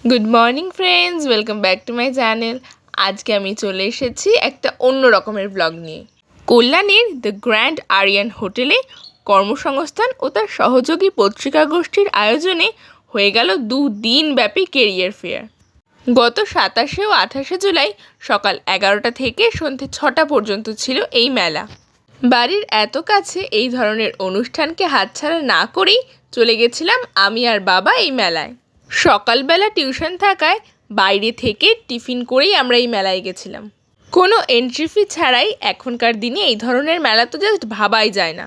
Good morning friends, welcome back to my channel. আজকে আমি চলে এসেছি একটা অন্য রকমের ব্লগ নিয়ে। কল্যাণীর দ্য গ্র্যান্ড আরিয়ান হোটেলে কর্মসংস্থান ও তার সহযোগী পত্রিকা গোষ্ঠীর আয়োজনে হয়ে গেল 2 দিন ব্যাপী কেরিয়ার ফেয়ার। গত 27 ও 28 জুলাই সকাল 11টা থেকে সন্ধ্যে 6টা পর্যন্ত ছিল এই মেলা। বাড়ির এত কাছে এই ধরনের অনুষ্ঠানকে হাতছাড়া না করেই চলে গেছিলাম আমি আর বাবা এই মেলায়। সকালবেলা টিউশন থাকায় বাইরে থেকে টিফিন করেই আমরা এই মেলায় গেছিলাম। কোনো এন্ট্রি ফি ছাড়াই এখনকার দিনে এই ধরনের মেলা তো জাস্ট ভাবাই যায় না।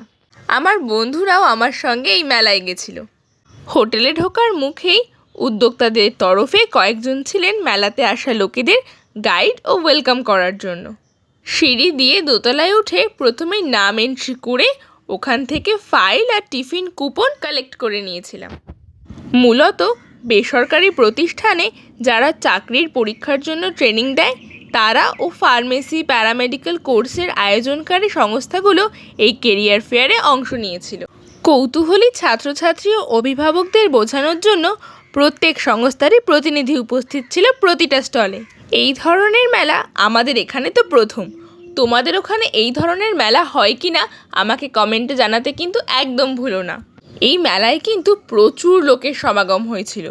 আমার বন্ধুরাও আমার সঙ্গে এই মেলায় গেছিল। হোটেলে ঢোকার মুখেই উদ্যোক্তাদের তরফে কয়েকজন ছিলেন মেলাতে আসা লোকেদের গাইড ও ওয়েলকাম করার জন্য। সিঁড়ি দিয়ে দোতলায় উঠে প্রথমেই নাম এন্ট্রি করে ওখান থেকে ফাইল আর টিফিন কুপন কালেক্ট করে নিয়েছিলাম। মূলত বেসরকারি প্রতিষ্ঠানে যারা চাকরির পরীক্ষার জন্য ট্রেনিং দেয় তারা ও ফার্মেসি প্যারামেডিক্যাল কোর্সের আয়োজনকারী সংস্থাগুলো এই কেরিয়ার ফেয়ারে অংশ নিয়েছিল। কৌতূহলী ছাত্রছাত্রী ও অভিভাবকদের বোঝানোর জন্য প্রত্যেক সংস্থারই প্রতিনিধি উপস্থিত ছিল প্রতিটা স্টলে। এই ধরনের মেলা আমাদের এখানে তো প্রথম। তোমাদের ওখানে এই ধরনের মেলা হয় কি না আমাকে কমেন্টে জানাতে কিন্তু একদম ভুলো না। এই মেলায় কিন্তু প্রচুর লোকের সমাগম হয়েছিল।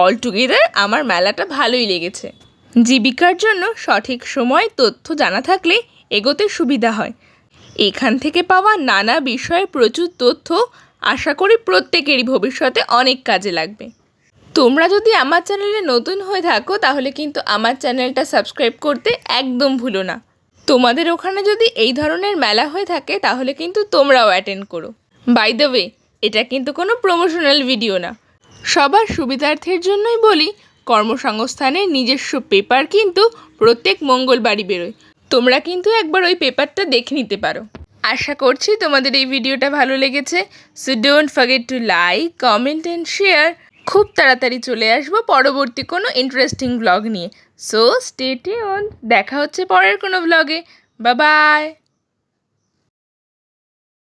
অল টুগেদার আমার মেলাটা ভালোই লেগেছে। জীবিকার জন্য সঠিক সময় তথ্য জানা থাকলে এগোতে সুবিধা হয়। এখান থেকে পাওয়া নানা বিষয়ে প্রচুর তথ্য আশা করি প্রত্যেকেরই ভবিষ্যতে অনেক কাজে লাগবে। তোমরা যদি আমার চ্যানেলে নতুন হয়ে থাকো তাহলে কিন্তু আমার চ্যানেলটা সাবস্ক্রাইব করতে একদম ভুলো না। তোমাদের ওখানে যদি এই ধরনের মেলা হয়ে থাকে তাহলে কিন্তু তোমরাও অ্যাটেন্ড করো। বাই দ্য ওয়ে, এটা কিন্তু কোনো প্রমোশনাল ভিডিও না, সবার সুবিধার্থের জন্যই বলি। কর্মসংস্থানের নিজস্ব পেপার কিন্তু প্রত্যেক মঙ্গলবারই বেরোয়। তোমরা কিন্তু একবার ওই পেপারটা দেখে নিতে পারো। আশা করছি তোমাদের এই ভিডিওটা ভালো লেগেছে। So don't forget to like, comment and share. খুব তাড়াতাড়ি চলে আসবো পরবর্তী কোনো ইন্টারেস্টিং ব্লগ নিয়ে। So stay tuned. দেখা হচ্ছে পরের কোনো ব্লগে। Bye bye.